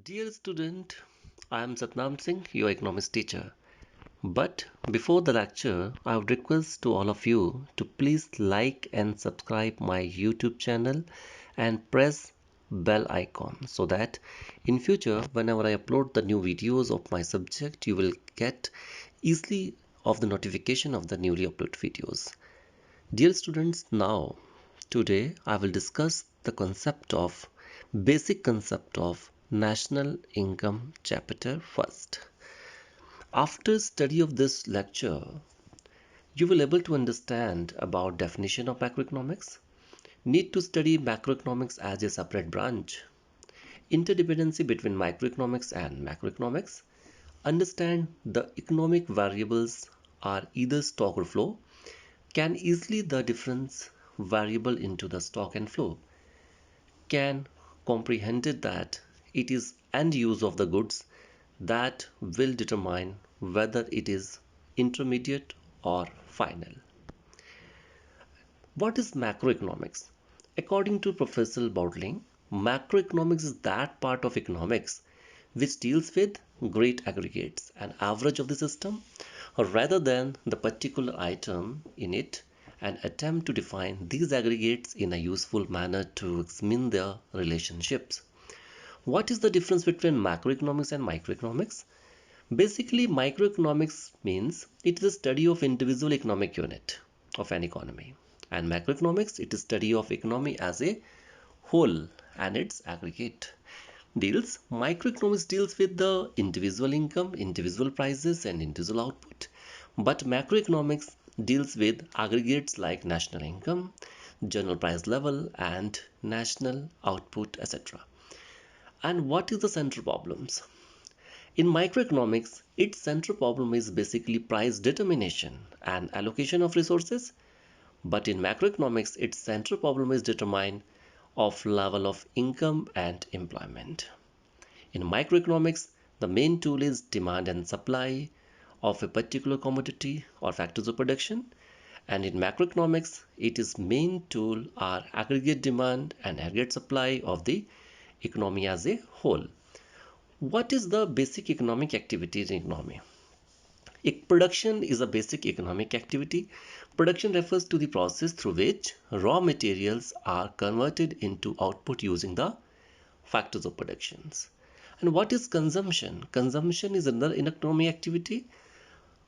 Dear student, I am Satnam Singh, your economics teacher. But before the lecture, I would request to all of you to please like and subscribe my YouTube channel and press bell icon so that in future whenever I upload the new videos of my subject you will get easily of the notification of the newly uploaded videos. Dear students, now today I will discuss the basic concept of national income chapter first. After study of this lecture, you will able to understand about definition of macroeconomics, need to study macroeconomics as a separate branch, interdependency between microeconomics and macroeconomics, understand the economic variables are either stock or flow, can easily the difference variable into the stock and flow, can comprehend it that it is end use of the goods that will determine whether it is intermediate or final. What is macroeconomics? According to Professor Boutling, macroeconomics is that part of economics which deals with great aggregates, an average of the system, rather than the particular item in it, and attempt to define these aggregates in a useful manner to examine their relationships. What is the difference between macroeconomics and microeconomics? Basically, microeconomics means it is a study of individual economic unit of an economy, and macroeconomics it is study of economy as a whole and its aggregate. Microeconomics deals with the individual income, individual prices, and individual output, but macroeconomics deals with aggregates like national income, general price level, and national output, etc. And what is the central problems? In microeconomics, its central problem is basically price determination and allocation of resources, but in macroeconomics, its central problem is determined of level of income and employment. In microeconomics, the main tool is demand and supply of a particular commodity or factors of production, and in macroeconomics, its main tool are aggregate demand and aggregate supply of the economy as a whole. What is the basic economic activity in economy? Production is a basic economic activity. Production refers to the process through which raw materials are converted into output using the factors of productions. And what is consumption? Consumption is another economic activity.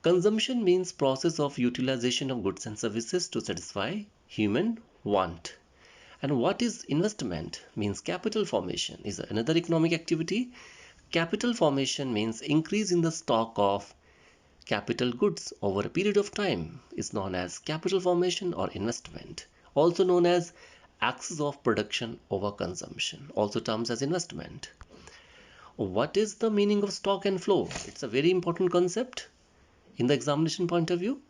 Consumption means process of utilization of goods and services to satisfy human want. And what is investment? Means capital formation is another economic activity. Capital formation means increase in the stock of capital goods over a period of time is known as capital formation or investment, also known as axis of production over consumption, also termed as investment. What is the meaning of stock and flow? It's a very important concept in the examination point of view.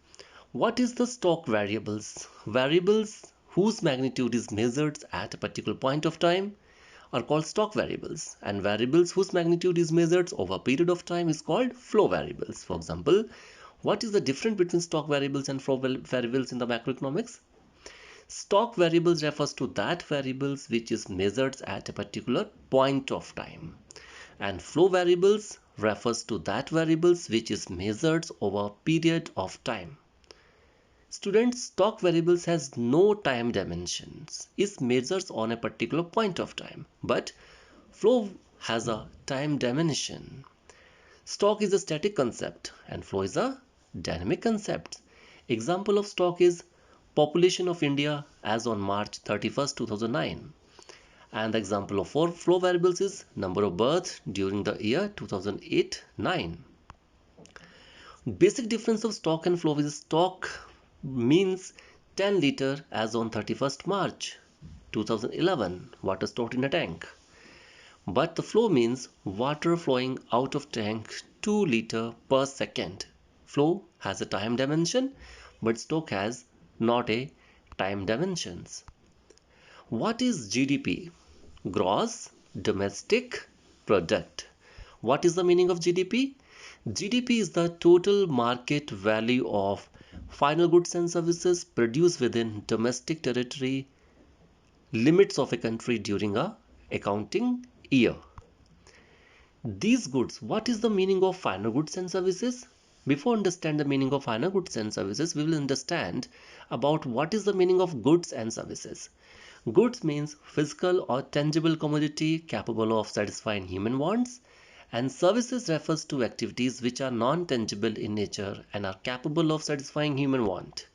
What is the stock variables? Variables whose magnitude is measured at a particular point of time are called stock variables, and variables whose magnitude is measured over a period of time is called flow variables. For example, what is the difference between stock variables and flow variables in the macroeconomics? Stock variables refers to that variables which is measured at a particular point of time, and flow variables refers to that variables which is measured over a period of time. Students, stock variables has no time dimensions, is measured on a particular point of time, but flow has a time dimension. Stock is a static concept and flow is a dynamic concept. Example of stock is population of India as on March 31st, 2009. And the example of flow variables is number of births during the year 2008-9. Basic difference of stock and flow is stock means 10 liter as on 31st March 2011 water stored in a tank. But the flow means water flowing out of tank 2 liter per second. Flow has a time dimension, but stock has not a time dimensions. What is GDP? Gross Domestic Product. What is the meaning of GDP? GDP is the total market value of final goods and services produced within domestic territory limits of a country during a accounting year. These goods, what is the meaning of final goods and services? Before understand the meaning of final goods and services, we will understand about what is the meaning of goods and services. Goods means physical or tangible commodity capable of satisfying human wants, and services refers to activities which are non-tangible in nature and are capable of satisfying human want.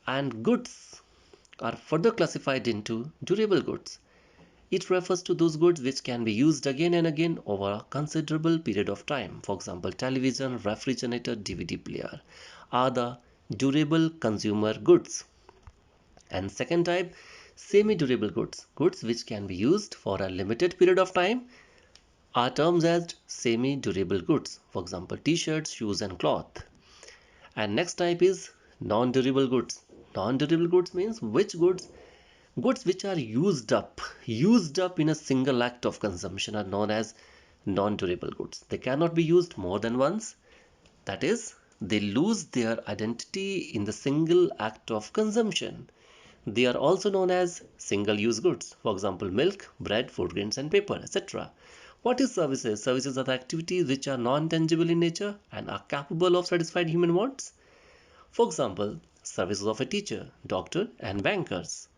And goods are further classified into durable goods. It refers to those goods which can be used again and again over a considerable period of time. For example, television, refrigerator, DVD player are the durable consumer goods. And second type, semi-durable goods. Goods which can be used for a limited period of time are termed as semi-durable goods. For example, t-shirts, shoes and cloth. And next type is non-durable goods. Non-durable goods means which goods? Goods which are used up in a single act of consumption are known as non-durable goods. They cannot be used more than once. That is, they lose their identity in the single act of consumption. They are also known as single-use goods. For example, milk, bread, food grains, and paper, etc. What is services? Services are the activities which are non-tangible in nature and are capable of satisfying human wants. For example, services of a teacher, doctor, and bankers.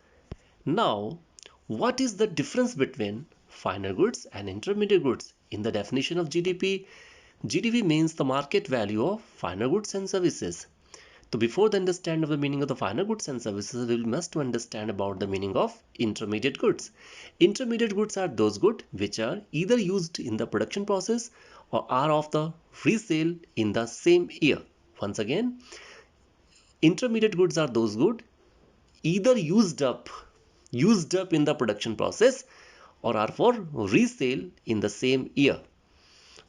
Now, what is the difference between final goods and intermediate goods? In the definition of GDP, GDP means the market value of final goods and services. So before the understanding of the meaning of the final goods and services, we must understand about the meaning of intermediate goods. Intermediate goods are those goods which are either used in the production process or are of the resale in the same year. Once again, intermediate goods are those goods either used up in the production process or are for resale in the same year.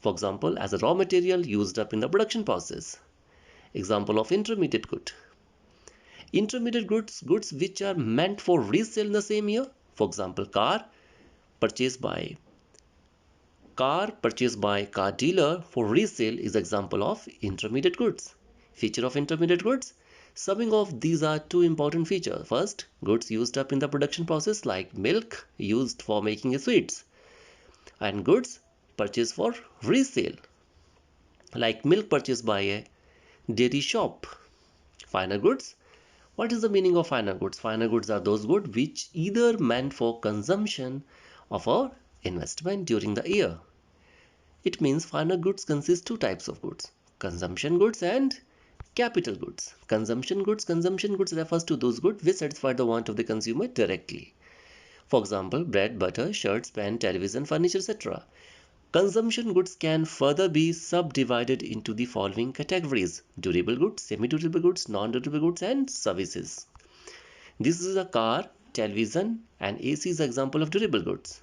For example, as a raw material used up in the production process. Example of intermediate good. Intermediate goods which are meant for resale in the same year. For example, purchased by car dealer for resale is example of intermediate goods. Feature of intermediate goods. Summing of these are two important features. First, goods used up in the production process like milk used for making sweets, and goods purchased for resale like milk purchased by a dairy shop. Final goods. What is the meaning of final goods? Final goods are those goods which either meant for consumption or for investment during the year. It means final goods consist two types of goods: consumption goods and capital goods. Consumption goods refers to those goods which satisfy the want of the consumer directly. For example, bread, butter, shirts, pen, television, furniture, etc. Consumption goods can further be subdivided into the following categories: durable goods, semi-durable goods, non-durable goods, and services. This is a car, television, and AC is example of durable goods.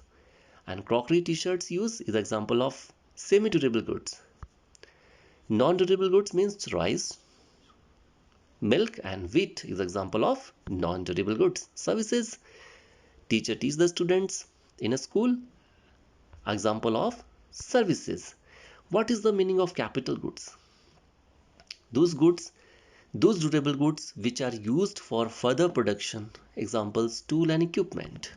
And crockery, t-shirts use is example of semi-durable goods. Non-durable goods means rice, milk, and wheat is example of non-durable goods. Services, teacher teach the students in a school, example of services. What is the meaning of capital goods? Those goods, those durable goods which are used for further production, examples tool and equipment.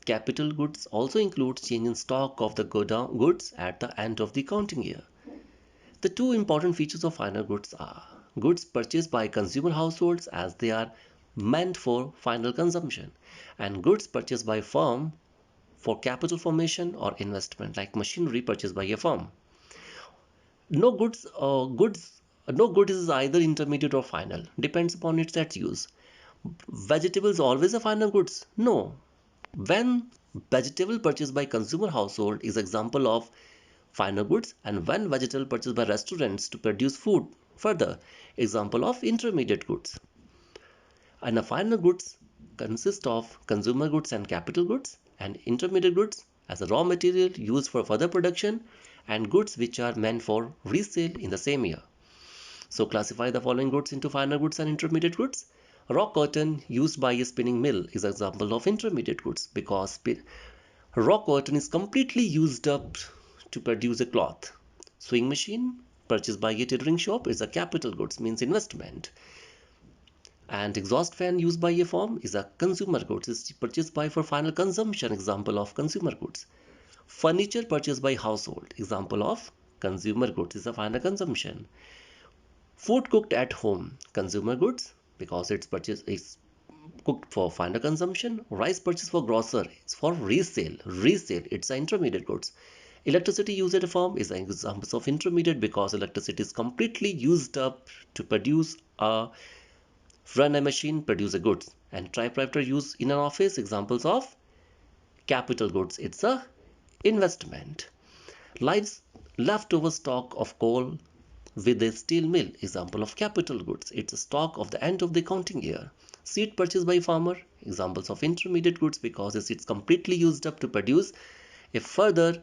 Capital goods also include change in stock of the goods at the end of the accounting year. The two important features of final goods are goods purchased by consumer households as they are meant for final consumption, and goods purchased by firm for capital formation or investment like machinery purchased by a firm. No goods no good is either intermediate or final, depends upon its use. Vegetables always a final goods? No. When vegetable purchased by consumer household is example of final goods, and when vegetable purchased by restaurants to produce food further, example of intermediate goods. And the final goods consist of consumer goods and capital goods, and intermediate goods as a raw material used for further production, and goods which are meant for resale in the same year. So classify the following goods into final goods and intermediate goods. Raw cotton used by a spinning mill is an example of intermediate goods because raw cotton is completely used up to produce a cloth. Sewing machine purchased by a tailoring shop is a capital goods, means investment. And exhaust fan used by a firm is a consumer goods, is purchased by for final consumption, example of consumer goods. Furniture purchased by household, example of consumer goods, is a final consumption. Food cooked at home, consumer goods, because its purchase is cooked for final consumption. Rice purchased for grocery is for resale. Resale, it's an intermediate goods. Electricity used at a farm is an example of intermediate because electricity is completely used up to produce a run a machine, produce a goods. And typewriter used in an office, examples of capital goods. It's a investment. Lives leftover stock of coal with a steel mill, example of capital goods. It's a stock of the end of the accounting year. Seed purchased by farmer, examples of intermediate goods because the seeds completely used up to produce a further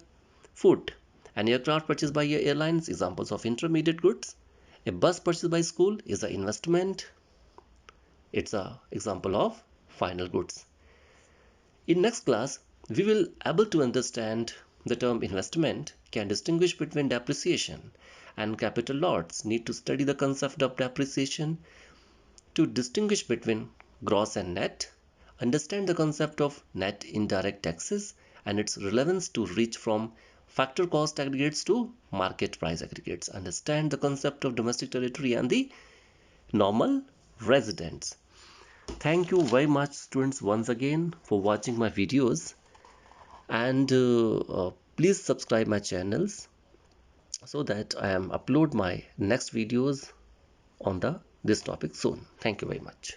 food. An aircraft purchased by airlines, examples of intermediate goods. A bus purchased by school is an investment. It's a example of final goods. In next class, we will able to understand the term investment, can distinguish between depreciation and capital loss, need to study the concept of depreciation to distinguish between gross and net, understand the concept of net indirect taxes and its relevance to reach from factor cost aggregates to market price aggregates, understand the concept of domestic territory and the normal residents. Thank you very much students once again for watching my videos, and please subscribe my channels so that I am upload my next videos on the this topic soon. Thank you very much.